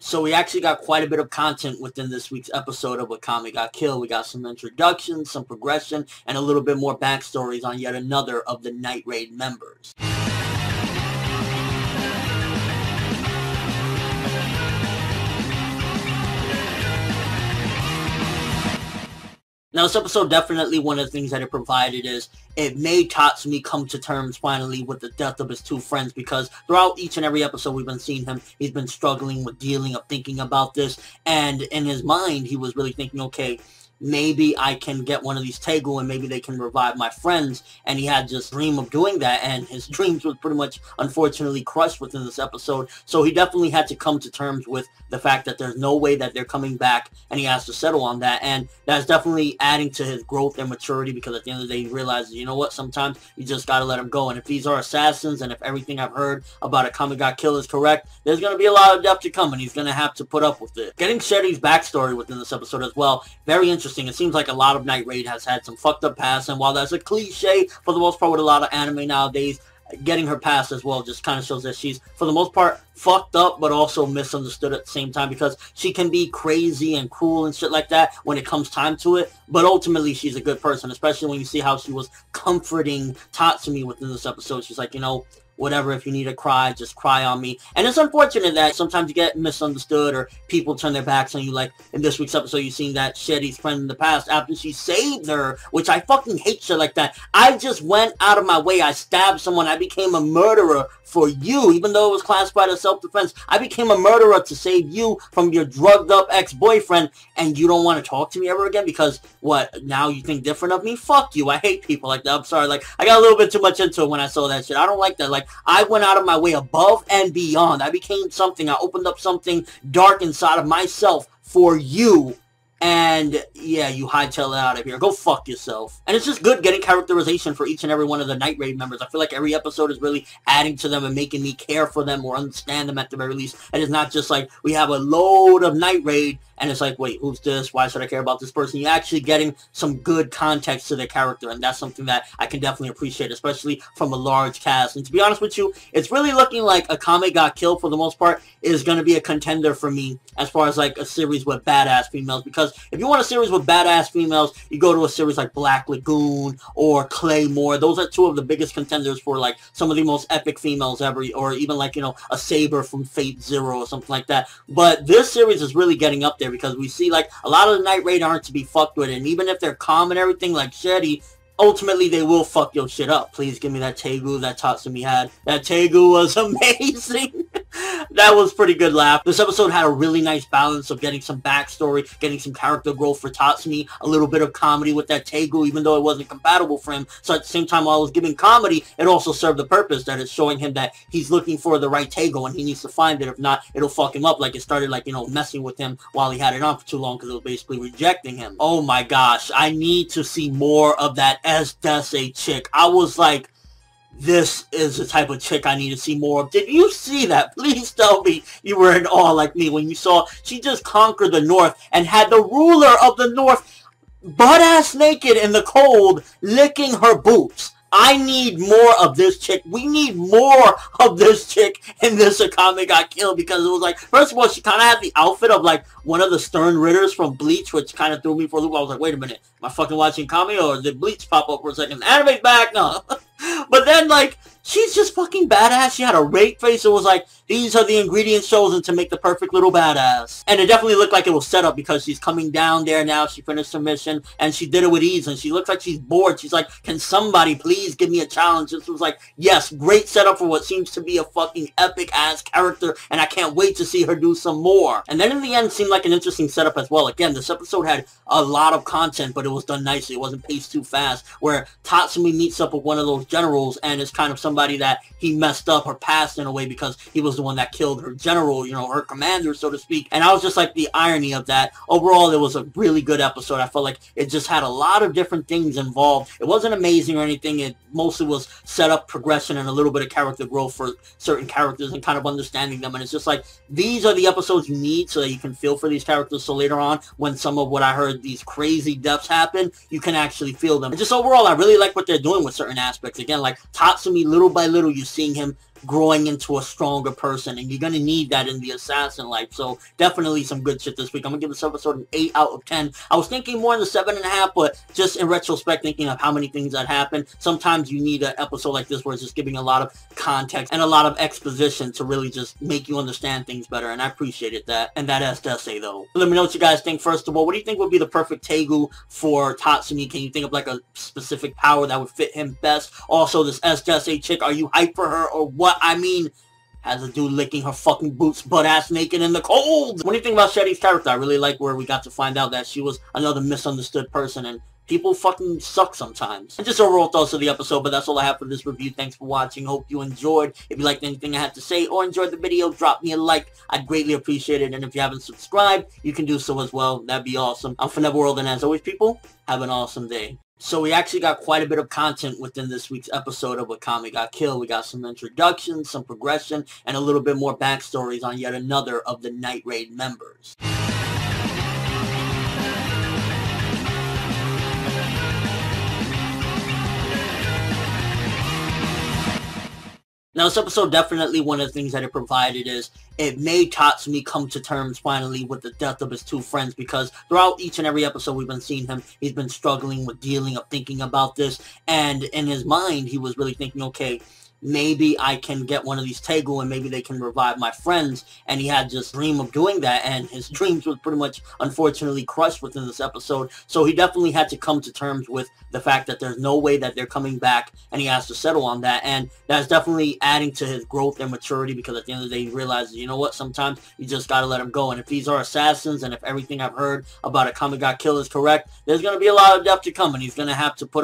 So we actually got quite a bit of content within this week's episode of Akame Got Killed. We got some introductions, some progression, and a little bit more backstories on yet another of the Night Raid members. Now, this episode, definitely one of the things that it provided is it made Tatsumi come to terms finally with the death of his two friends, because throughout each and every episode we've been seeing him, he's been struggling with dealing of thinking about this, and in his mind he was really thinking, okay, maybe I can get one of these Tegu and maybe they can revive my friends, and he had this dream of doing that, and his dreams was pretty much unfortunately crushed within this episode. So he definitely had to come to terms with the fact that there's no way that they're coming back, and he has to settle on that, and that's definitely adding to his growth and maturity, because at the end of the day he realizes, you know what, sometimes you just gotta let them go, and if these are assassins, and if everything I've heard about Akame Got Killed is correct, there's gonna be a lot of death to come, and he's gonna have to put up with it. Getting Shelle's backstory within this episode as well, very interesting. It seems like a lot of Night Raid has had some fucked up past, and while that's a cliche for the most part with a lot of anime nowadays, getting her past as well just kind of shows that she's, for the most part, fucked up, but also misunderstood at the same time, because she can be crazy and cruel and shit like that when it comes time to it, but ultimately she's a good person, especially when you see how she was comforting Tatsumi within this episode. She's like, you know, whatever, if you need to cry, just cry on me. And it's unfortunate that sometimes you get misunderstood or people turn their backs on you. Like in this week's episode, you've seen that Shelle's friend in the past, after she saved her, which I fucking hate shit like that. I just went out of my way. I stabbed someone. I became a murderer for you, even though it was classified as self-defense. I became a murderer to save you from your drugged up ex-boyfriend, and you don't want to talk to me ever again because, what, now you think different of me? Fuck you. I hate people like that. I'm sorry. Like, I got a little bit too much into it when I saw that shit. I don't like that. Like, I went out of my way above and beyond. I became something. I opened up something dark inside of myself for you. And yeah, you hightail it out of here. Go fuck yourself. And it's just good getting characterization for each and every one of the Night Raid members. I feel like every episode is really adding to them and making me care for them or understand them at the very least. And it's not just like we have a load of Night Raid and it's like, wait, who's this? Why should I care about this person? You're actually getting some good context to their character, and that's something that I can definitely appreciate, especially from a large cast. And to be honest with you, it's really looking like Akame Got Killed, for the most part, is going to be a contender for me as far as like a series with badass females. Because if you want a series with badass females, you go to a series like Black Lagoon or Claymore. Those are two of the biggest contenders for like some of the most epic females ever, or even like, you know, a Saber from Fate Zero or something like that. But this series is really getting up there, because we see like a lot of the Night Raid aren't to be fucked with, and even if they're calm and everything like Shelle, ultimately they will fuck your shit up. Please give me that Tegu that Tatsumi had. That Tegu was amazing. That was pretty good laugh. This episode had a really nice balance of getting some backstory, getting some character growth for Tatsumi, a little bit of comedy with that Tegu, even though it wasn't compatible for him. So at the same time, while I was giving comedy, it also served the purpose that it's showing him that he's looking for the right Tegu and he needs to find it. If not, it'll fuck him up. Like it started like, you know, messing with him while he had it on for too long, because it was basically rejecting him. Oh my gosh, I need to see more of that Esdeath chick. I was like, this is the type of chick I need to see more of. Did you see that? Please tell me you were in awe like me when you saw she just conquered the North and had the ruler of the North butt-ass naked in the cold licking her boots. I need more of this chick. We need more of this chick in this Akame Got Killed, because it was like, first of all, she kind of had the outfit of like one of the Stern Ritters from Bleach, which kind of threw me for a loop. I was like, wait a minute, am I fucking watching Kami, or did Bleach pop up for a second? Anime's back? No. But then like, she's just fucking badass. She had a rape face. It was like, these are the ingredients chosen to make the perfect little badass. And it definitely looked like it was set up, because she's coming down there now. She finished her mission, and she did it with ease, and she looks like she's bored. She's like, can somebody please give me a challenge? This was like, yes, great setup for what seems to be a fucking epic-ass character, and I can't wait to see her do some more. And then in the end, seemed like an interesting setup as well. Again, this episode had a lot of content, but it was done nicely. It wasn't paced too fast, where Tatsumi meets up with one of those generals, and it's kind of somebody that he messed up her past in a way, because he was the one that killed her general, you know, her commander, so to speak. And I was just like, the irony of that. Overall, it was a really good episode. I felt like it just had a lot of different things involved. It wasn't amazing or anything. It mostly was set up progression and a little bit of character growth for certain characters and kind of understanding them. And it's just like, these are the episodes you need so that you can feel for these characters, so later on, when some of what I heard, these crazy deaths happen, you can actually feel them. And just overall, I really like what they're doing with certain aspects. Again, like Tatsumi, little by little, you're seeing him growing into a stronger person, and you're going to need that in the assassin life. So definitely some good shit this week. I'm going to give this episode an 8 out of 10. I was thinking more in the 7.5, but just in retrospect, thinking of how many things that happened, sometimes you need an episode like this where it's just giving a lot of context and a lot of exposition to really just make you understand things better, and I appreciated that. And that Esdeath though. Let me know what you guys think. First of all, what do you think would be the perfect Tegu for Tatsumi? Can you think of like a specific power that would fit him best? Also, this Esdeath chick, are you hyped for her or what? I mean, has a dude licking her fucking boots butt-ass naked in the cold. What do you think about Shelle's character? I really like where we got to find out that she was another misunderstood person, and people fucking suck sometimes. And just overall thoughts of the episode, but that's all I have for this review. Thanks for watching. Hope you enjoyed. If you liked anything I had to say or enjoyed the video, drop me a like. I'd greatly appreciate it. And if you haven't subscribed, you can do so as well. That'd be awesome. I'm World, and as always, people, have an awesome day. So we actually got quite a bit of content within this week's episode of Akame Got Killed. We got some introductions, some progression, and a little bit more backstories on yet another of the Night Raid members. Now, this episode, definitely one of the things that it provided is it made Tatsumi come to terms finally with the death of his two friends, because throughout each and every episode we've been seeing him, he's been struggling with dealing of thinking about this, and in his mind he was really thinking, okay, maybe I can get one of these Tegu and maybe they can revive my friends, and he had this dream of doing that, and his dreams was pretty much unfortunately crushed within this episode. So he definitely had to come to terms with the fact that there's no way that they're coming back, and he has to settle on that, and that's definitely adding to his growth and maturity, because at the end of the day he realizes, you know what, sometimes you just gotta let them go, and if these are assassins, and if everything I've heard about Akame Got Killed is correct, there's gonna be a lot of death to come, and he's gonna have to put up